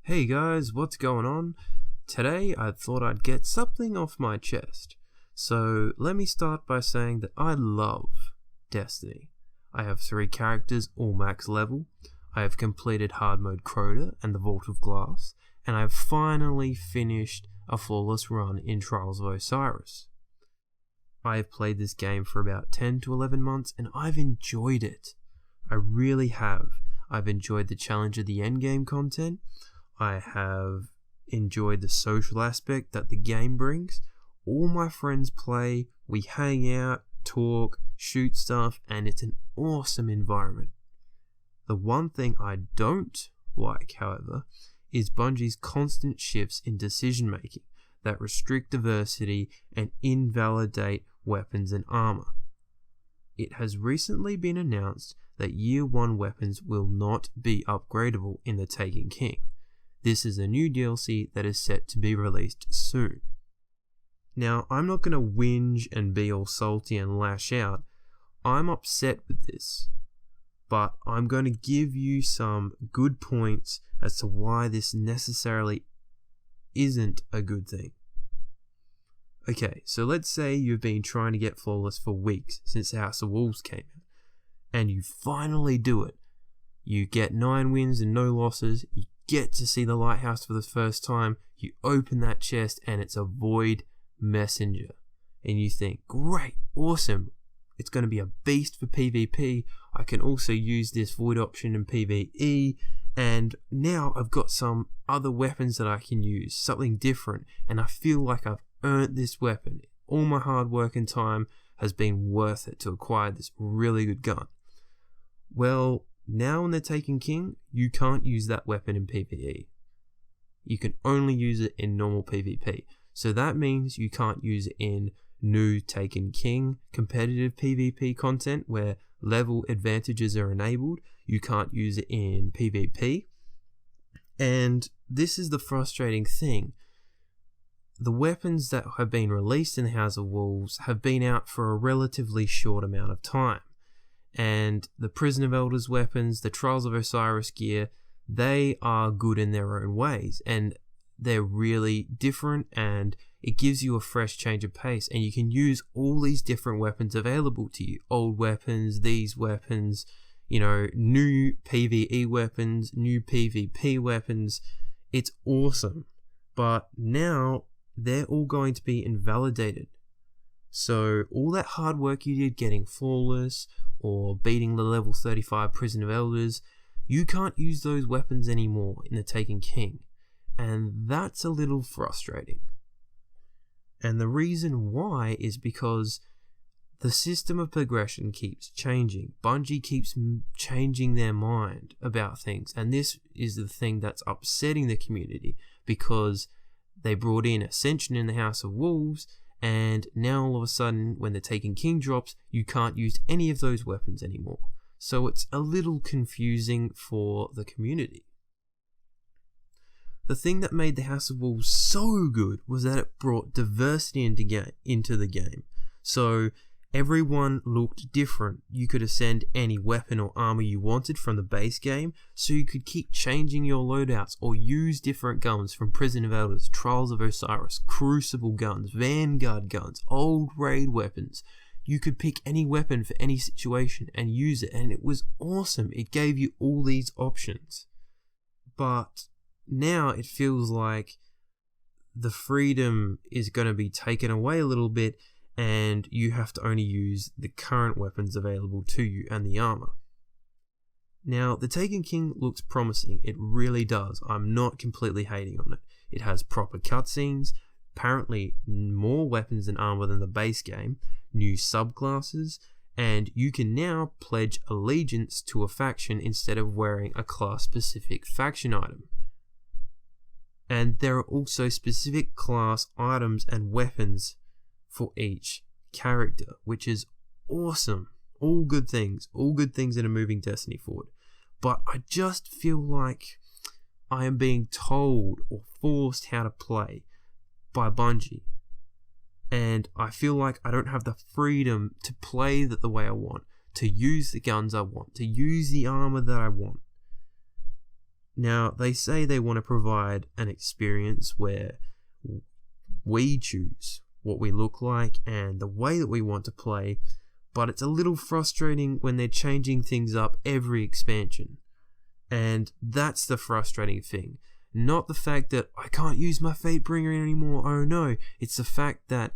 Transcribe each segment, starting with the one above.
Hey guys, what's going on? Today I thought I'd get something off my chest. So let me start by saying that I love Destiny. I have 3 characters all max level. I have completed hard mode Crota and the Vault of Glass, and I've finally finished a flawless run in Trials of Osiris. I have played this game for about 10 to 11 months and I've enjoyed it. I really have. I've enjoyed the challenge of the endgame content. I have enjoyed the social aspect that the game brings. All my friends play, we hang out, talk, shoot stuff, and it's an awesome environment. The one thing I don't like, however, is Bungie's constant shifts in decision making that restrict diversity and invalidate weapons and armor. It has recently been announced that Year 1 weapons will not be upgradable in The Taken King. This is a new DLC that is set to be released soon. Now, I'm not going to whinge and be all salty and lash out. I'm upset with this. But I'm going to give you some good points as to why this necessarily isn't a good thing. Okay, so let's say you've been trying to get flawless for weeks since House of Wolves came out, and you finally do it. You get 9 wins and no losses, you get to see the lighthouse for the first time, you open that chest and it's a void messenger. And you think, great, awesome, it's going to be a beast for PvP, I can also use this void option in PvE, and now I've got some other weapons that I can use, something different, and I feel like I've earned this weapon. All my hard work and time has been worth it to acquire this really good gun. Well, now in The Taken King, you can't use that weapon in PvE. You can only use it in normal PvP. So that means you can't use it in new Taken King competitive PvP content where level advantages are enabled. You can't use it in PvP. And this is the frustrating thing. The weapons that have been released in the House of Wolves have been out for a relatively short amount of time. And the Prison of Elders weapons, the Trials of Osiris gear, they are good in their own ways. And they're really different and it gives you a fresh change of pace. And you can use all these different weapons available to you. Old weapons, these weapons, new PvE weapons, new PvP weapons. It's awesome. But now they're all going to be invalidated. So all that hard work you did getting flawless or beating the level 35 Prison of Elders, you can't use those weapons anymore in The Taken King. And that's a little frustrating. And the reason why is because the system of progression keeps changing. Bungie keeps changing their mind about things. And this is the thing that's upsetting the community because they brought in Ascension in the House of Wolves, and now all of a sudden, when The Taken King drops, you can't use any of those weapons anymore. So it's a little confusing for the community. The thing that made the House of Wolves so good was that it brought diversity into the game. So everyone looked different. You could ascend any weapon or armor you wanted from the base game, so you could keep changing your loadouts or use different guns from Prison of Elders, Trials of Osiris, Crucible guns, Vanguard guns, old raid weapons. You could pick any weapon for any situation and use it, and it was awesome. It gave you all these options. But now it feels like the freedom is going to be taken away a little bit, and you have to only use the current weapons available to you and the armor. Now, The Taken King looks promising. It really does. I'm not completely hating on it. It has proper cutscenes, apparently more weapons and armor than the base game, new subclasses, and you can now pledge allegiance to a faction instead of wearing a class-specific faction item. And there are also specific class items and weapons for each character, which is awesome. All good things that are moving Destiny forward. But I just feel like I am being told or forced how to play by Bungie. And I feel like I don't have the freedom to play the way I want, to use the guns I want, to use the armor that I want. Now, they say they want to provide an experience where we choose what we look like and the way that we want to play, but it's a little frustrating when they're changing things up every expansion. And that's the frustrating thing. Not the fact that I can't use my Fatebringer anymore, oh no. It's the fact that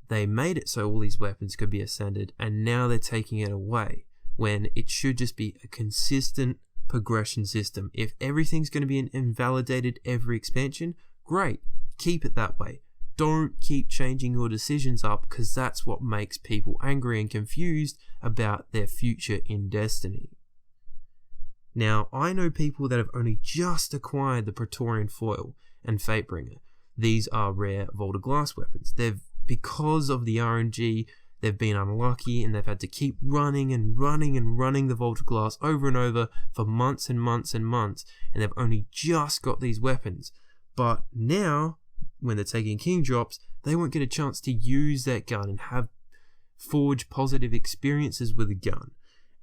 they made it so all these weapons could be ascended, and now they're taking it away, when it should just be a consistent progression system. If everything's going to be invalidated every expansion, great, keep it that way. Don't keep changing your decisions up, because that's what makes people angry and confused about their future in Destiny. Now, I know people that have only just acquired the Praetorian Foil and Fatebringer. These are rare Vault of Glass weapons. Because of the RNG, they've been unlucky and they've had to keep running the Vault of Glass over and over for months and months and months, and they've only just got these weapons. But now, when they're taking King drops, they won't get a chance to use that gun and forge positive experiences with a gun.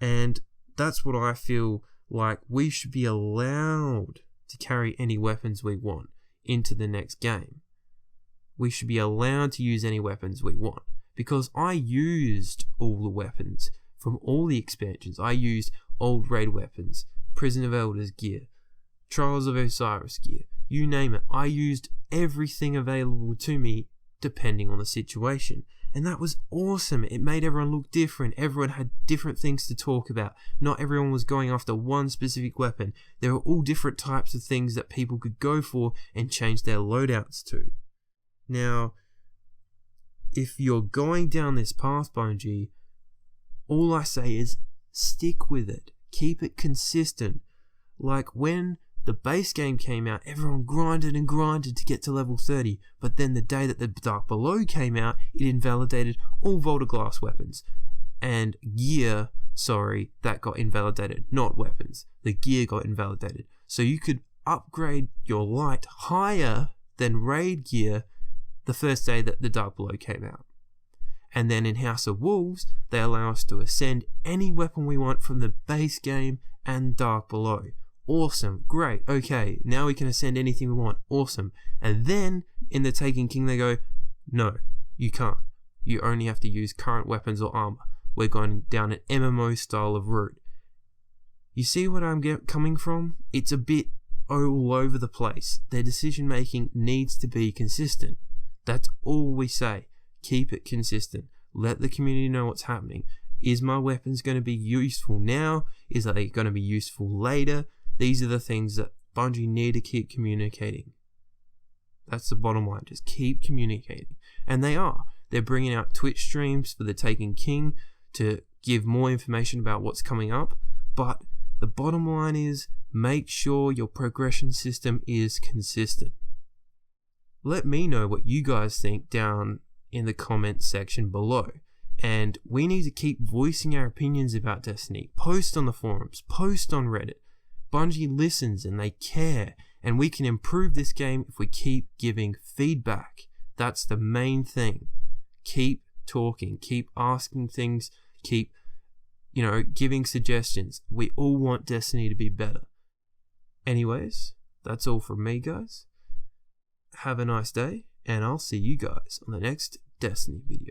And that's what I feel like. We should be allowed to carry any weapons we want into the next game. We should be allowed to use any weapons we want, because I used all the weapons from all the expansions. I used old raid weapons, Prison of Elders gear, Trials of Osiris gear, you name it. I used everything available to me depending on the situation. And that was awesome. It made everyone look different. Everyone had different things to talk about. Not everyone was going after one specific weapon. There were all different types of things that people could go for and change their loadouts to. Now, if you're going down this path, Bungie, all I say is stick with it. Keep it consistent. Like when the base game came out, everyone grinded and grinded to get to level 30, but then the day that the Dark Below came out, it invalidated all Vault of Glass weapons. And gear, that got invalidated, not weapons. The gear got invalidated. So you could upgrade your light higher than raid gear the first day that the Dark Below came out. And then in House of Wolves, they allow us to ascend any weapon we want from the base game and Dark Below. Awesome, great, okay, now we can ascend anything we want, awesome. And then in the Taken King they go, no, you can't. You only have to use current weapons or armor. We're going down an MMO style of route. You see what I'm coming from? It's a bit all over the place. Their decision making needs to be consistent. That's all we say. Keep it consistent. Let the community know what's happening. Is my weapons going to be useful now? Is they going to be useful later? These are the things that Bungie need to keep communicating. That's the bottom line. Just keep communicating. And they are. They're bringing out Twitch streams for the Taken King to give more information about what's coming up. But the bottom line is, make sure your progression system is consistent. Let me know what you guys think down in the comments section below. And we need to keep voicing our opinions about Destiny. Post on the forums, post on Reddit. Bungie listens and they care, and we can improve this game if we keep giving feedback. That's the main thing. Keep talking, keep asking things, keep, giving suggestions. We all want Destiny to be better. Anyways, that's all from me, guys. Have a nice day, and I'll see you guys on the next Destiny video.